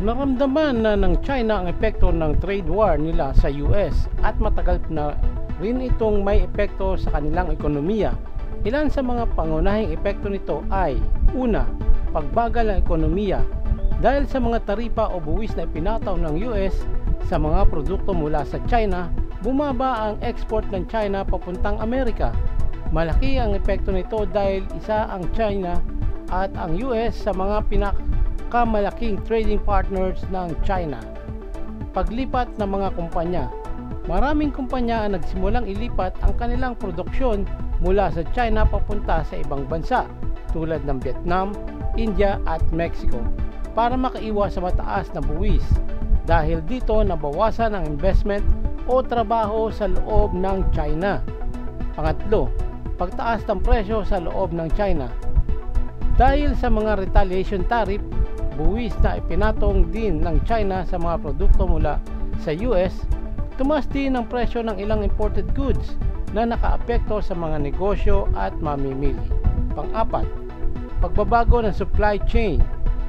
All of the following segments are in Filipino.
Naramdaman na ng China ang epekto ng trade war nila sa US at matagal na rin itong may epekto sa kanilang ekonomiya. Ilan sa mga pangunahing epekto nito ay: una, pagbagal ng ekonomiya dahil sa mga taripa o buwis na ipinataw ng US sa mga produkto mula sa China. Bumaba ang export ng China papuntang Amerika. Malaki ang epekto nito dahil isa ang China at ang US sa mga pinakamalaking trading partners ng China. Paglipat ng mga kumpanya. Maraming kumpanya ang nagsimulang ilipat ang kanilang produksyon mula sa China papunta sa ibang bansa tulad ng Vietnam, India at Mexico para makaiwas sa mataas na buwis. Dahil dito nabawasan ang investment o trabaho sa loob ng China. Pangatlo, pagtaas ng presyo sa loob ng China. Dahil sa mga retaliation tariff, buwis na ipinatong din ng China sa mga produkto mula sa US, tumaas din ang presyo ng ilang imported goods na nakaapekto sa mga negosyo at mamimili. Pang-apat, pagbabago ng supply chain.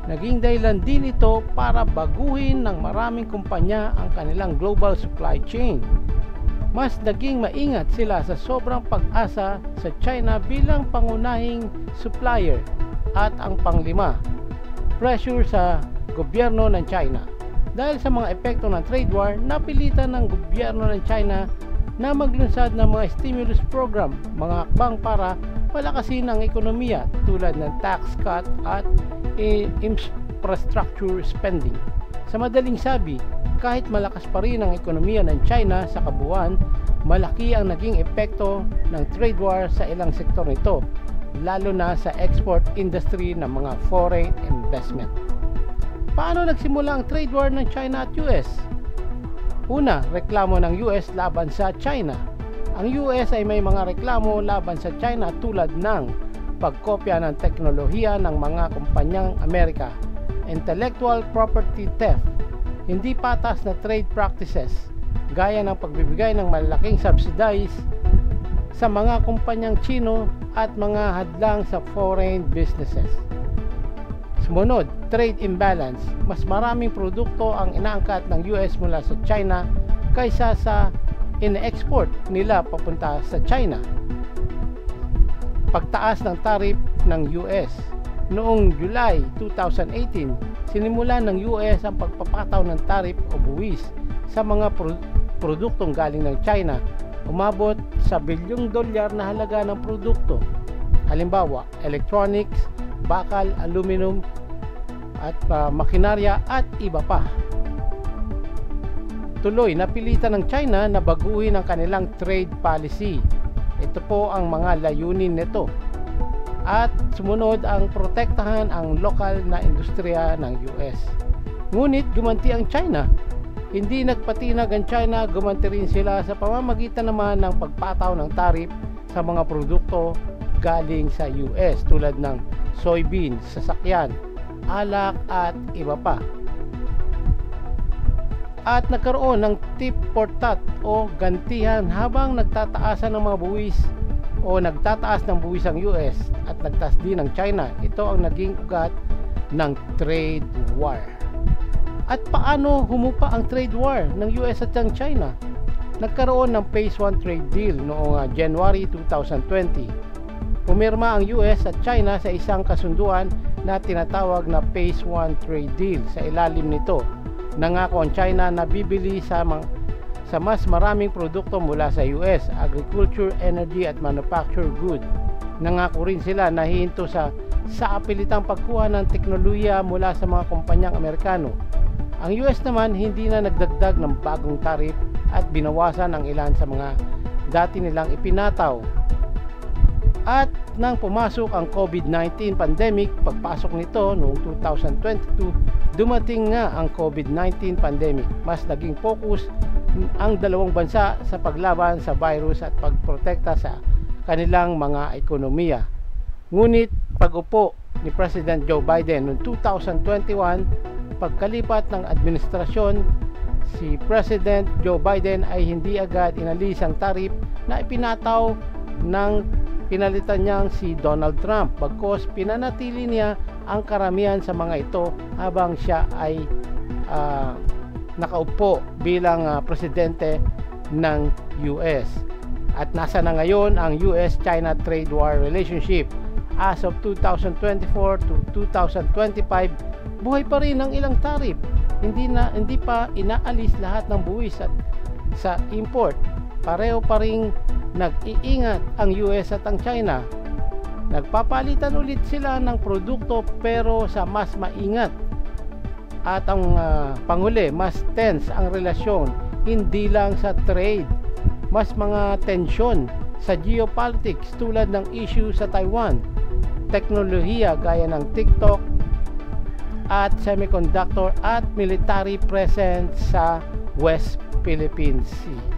Naging dahilan din ito para baguhin ng maraming kumpanya ang kanilang global supply chain. Mas naging maingat sila sa sobrang pag-asa sa China bilang pangunahing supplier. At ang panglima, pressure sa gobyerno ng China. Dahil sa mga epekto ng trade war, napilitan ng gobyerno ng China na maglunsad ng mga stimulus program, mga hakbang para palakasin ang ekonomiya tulad ng tax cut at infrastructure spending. Sa madaling sabi, kahit malakas pa rin ang ekonomiya ng China sa kabuuan, malaki ang naging epekto ng trade war sa ilang sektor nito, lalo na sa export industry ng mga foreign investment. Paano nagsimula ang trade war ng China at US? Una, reklamo ng US laban sa China. Ang US ay may mga reklamo laban sa China tulad ng pagkopya ng teknolohiya ng mga kumpanyang Amerika, intellectual property theft, hindi patas na trade practices, gaya ng pagbibigay ng malalaking subsidies sa mga kumpanyang Chino at mga hadlang sa foreign businesses. Sumunod, trade imbalance. Mas maraming produkto ang inaangkat ng US mula sa China kaysa sa ine-export nila papunta sa China. Pagtaas ng tariff ng US. Noong July 2018, sinimulan ng US ang pagpapataw ng tariff o buwis sa mga produktong galing ng China. Umabot sa bilyong dolyar na halaga ng produkto. Halimbawa, electronics, bakal, aluminum, at makinarya at iba pa. Tuloy, napilitan ng China na baguhin ang kanilang trade policy. Ito po ang mga layunin nito. At sumunod ang protektahan ang lokal na industriya ng US. Ngunit gumanti ang China. Hindi nagpatinag ang China, gumanti rin sila sa pamamagitan naman ng pagpataw ng tarif sa mga produkto galing sa US tulad ng soybeans, sasakyan, alak at iba pa. At nagkaroon ng tit for tat o gantihan habang nagtataasan ng mga buwis o nagtataas ng buwis ang US at nagtaas din ng China. Ito ang naging ugat ng trade war. At paano humupa ang trade war ng US at ng China? Nagkaroon ng Phase 1 trade deal noong January 2020. Pumirma ang US at China sa isang kasunduan na tinatawag na Phase 1 trade deal. Sa ilalim nito, nangako ang China na bibili sa mas maraming produkto mula sa US, agriculture, energy at manufactured goods. Nangako rin sila na hihinto sa apilitang pagkuha ng teknolohiya mula sa mga kumpanyang Amerikano. Ang US naman hindi na nagdagdag ng bagong tarif at binawasan ang ilan sa mga dati nilang ipinataw. At nang pumasok ang COVID-19 pandemic, pagpasok nito noong 2022, dumating nga ang COVID-19 pandemic. Mas naging focus ang dalawang bansa sa paglaban sa virus at pagprotekta sa kanilang mga ekonomiya. Ngunit pag-upo ni President Joe Biden noong 2021, pagkalipat ng administrasyon, si President Joe Biden ay hindi agad inalis ang tarif na ipinataw ng pinalitan niyang si Donald Trump, bagkus pinanatili niya ang karamihan sa mga ito habang siya ay nakaupo bilang presidente ng US. At nasa na ngayon ang US-China trade war relationship? As of 2024 to 2025, buhay pa rin ang ilang tarif. Hindi pa inaalis lahat ng buwis at sa import. Pareho pa ring nag-iingat ang US at ang China. Nagpapalitan ulit sila ng produkto pero sa mas maingat. At ang panghuli, mas tense ang relasyon, hindi lang sa trade. Mas mga tensyon sa geopolitics tulad ng issue sa Taiwan, teknolohiya gaya ng TikTok at semiconductor at military presence sa West Philippine Sea.